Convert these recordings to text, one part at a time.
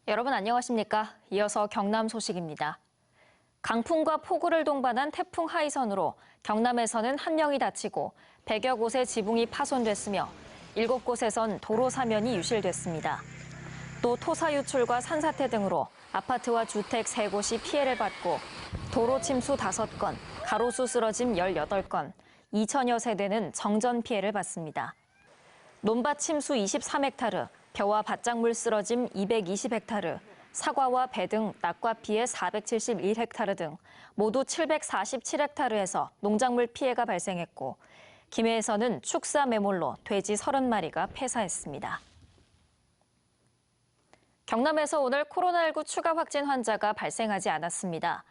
여러분 안녕하십니까? 이어서 경남 소식입니다. 강풍과 폭우를 동반한 태풍 하이선으로 경남에서는 1명이 다치고 100여 곳의 지붕이 파손됐으며 7곳에선 도로 사면이 유실됐습니다. 또 토사 유출과 산사태 등으로 아파트와 주택 3곳이 피해를 받고 도로 침수 5건, 가로수 쓰러짐 18건, 2천여 세대는 정전 피해를 받습니다. 논밭 침수 23헥타르, 벼와 밭작물 쓰러짐 220헥타르, 사과와 배 등 낙과 피해 471헥타르 등 모두 747헥타르에서 농작물 피해가 발생했고 김해에서는 축사 매몰로 돼지 30마리가 폐사했습니다. 경남에서 오늘 코로나19 추가 확진 환자가 발생하지 않았습니다.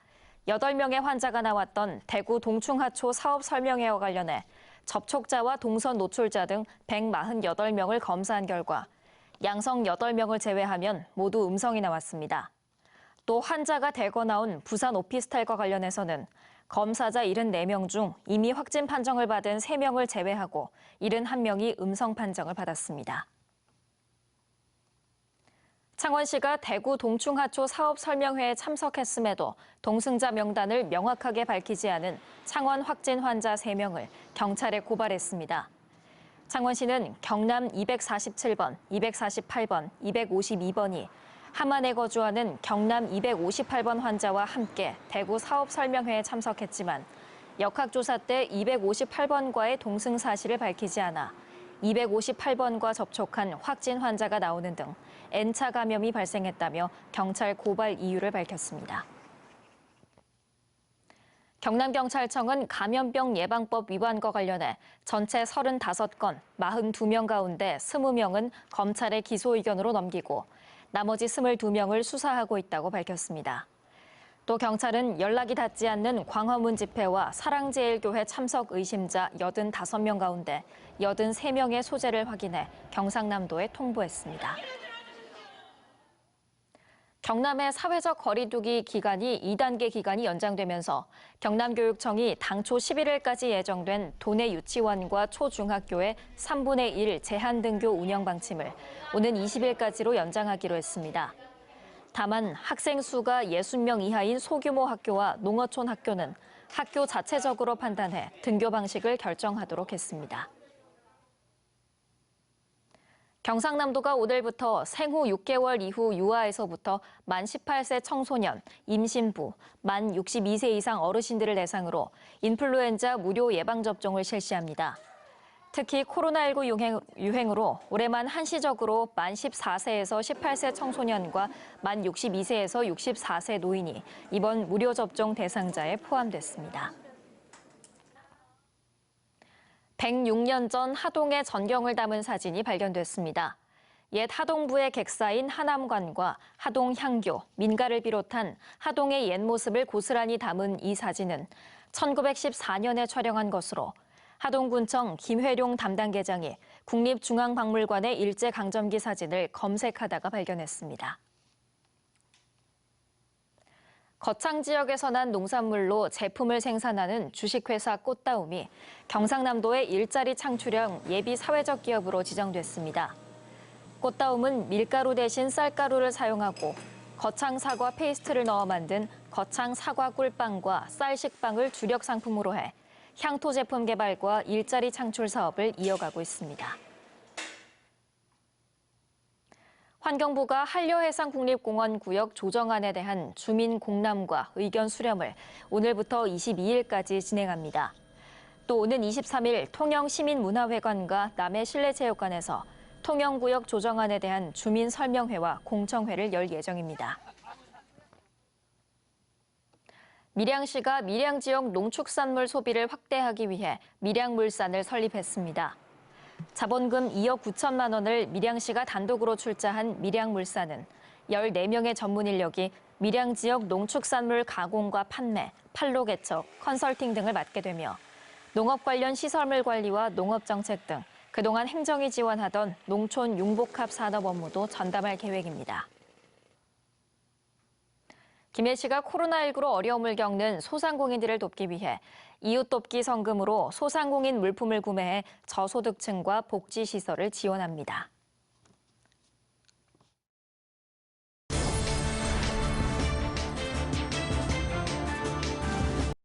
8명의 환자가 나왔던 대구 동충하초 사업 설명회와 관련해 접촉자와 동선 노출자 등 148명을 검사한 결과 양성 8명을 제외하면 모두 음성이 나왔습니다. 또 환자가 대거 나온 부산 오피스텔과 관련해서는 검사자 74명 중 이미 확진 판정을 받은 3명을 제외하고 71명이 음성 판정을 받았습니다. 창원시가 대구 동충하초 사업 설명회에 참석했음에도 동승자 명단을 명확하게 밝히지 않은 창원 확진 환자 3명을 경찰에 고발했습니다. 창원시는 경남 247번, 248번, 252번이 함안에 거주하는 경남 258번 환자와 함께 대구 사업 설명회에 참석했지만 역학조사 때 258번과의 동승 사실을 밝히지 않아 258번과 접촉한 확진 환자가 나오는 등 N차 감염이 발생했다며 경찰 고발 이유를 밝혔습니다. 경남경찰청은 감염병 예방법 위반과 관련해 전체 35건, 42명 가운데 20명은 검찰에 기소 의견으로 넘기고 나머지 22명을 수사하고 있다고 밝혔습니다. 또 경찰은 연락이 닿지 않는 광화문 집회와 사랑제일교회 참석 의심자 85명 가운데 83명의 소재를 확인해 경상남도에 통보했습니다. 경남의 사회적 거리두기 기간이 2단계 기간이 연장되면서 경남교육청이 당초 11일까지 예정된 도내 유치원과 초중학교의 3분의 1 제한 등교 운영 방침을 오는 20일까지로 연장하기로 했습니다. 다만 학생 수가 60명 이하인 소규모 학교와 농어촌 학교는 학교 자체적으로 판단해 등교 방식을 결정하도록 했습니다. 경상남도가 오늘부터 생후 6개월 이후 유아에서부터 만 18세 청소년, 임신부, 만 62세 이상 어르신들을 대상으로 인플루엔자 무료 예방접종을 실시합니다. 특히 코로나19 유행으로 올해만 한시적으로 만 14세에서 18세 청소년과 만 62세에서 64세 노인이 이번 무료 접종 대상자에 포함됐습니다. 106년 전 하동의 전경을 담은 사진이 발견됐습니다. 옛 하동부의 객사인 하남관과 하동 향교, 민가를 비롯한 하동의 옛 모습을 고스란히 담은 이 사진은 1914년에 촬영한 것으로 하동군청 김회룡 담당계장이 국립중앙박물관의 일제강점기 사진을 검색하다가 발견했습니다. 거창 지역에서 난 농산물로 제품을 생산하는 주식회사 꽃다움이 경상남도의 일자리 창출형 예비 사회적 기업으로 지정됐습니다. 꽃다움은 밀가루 대신 쌀가루를 사용하고 거창 사과 페이스트를 넣어 만든 거창 사과 꿀빵과 쌀 식빵을 주력 상품으로 해 향토 제품 개발과 일자리 창출 사업을 이어가고 있습니다. 환경부가 한려해상국립공원 구역 조정안에 대한 주민 공람과 의견 수렴을 오늘부터 22일까지 진행합니다. 또 오는 23일 통영시민문화회관과 남해실내체육관에서 통영구역 조정안에 대한 주민 설명회와 공청회를 열 예정입니다. 밀양시가 밀양 지역 농축산물 소비를 확대하기 위해 밀양물산을 설립했습니다. 자본금 2억 9천만 원을 밀양시가 단독으로 출자한 밀양물산은 14명의 전문 인력이 밀양 지역 농축산물 가공과 판매, 판로 개척, 컨설팅 등을 맡게 되며 농업 관련 시설물 관리와 농업정책 등 그동안 행정이 지원하던 농촌 융복합 산업 업무도 전담할 계획입니다. 김해 시가 코로나19로 어려움을 겪는 소상공인들을 돕기 위해 이웃 돕기 성금으로 소상공인 물품을 구매해 저소득층과 복지시설을 지원합니다.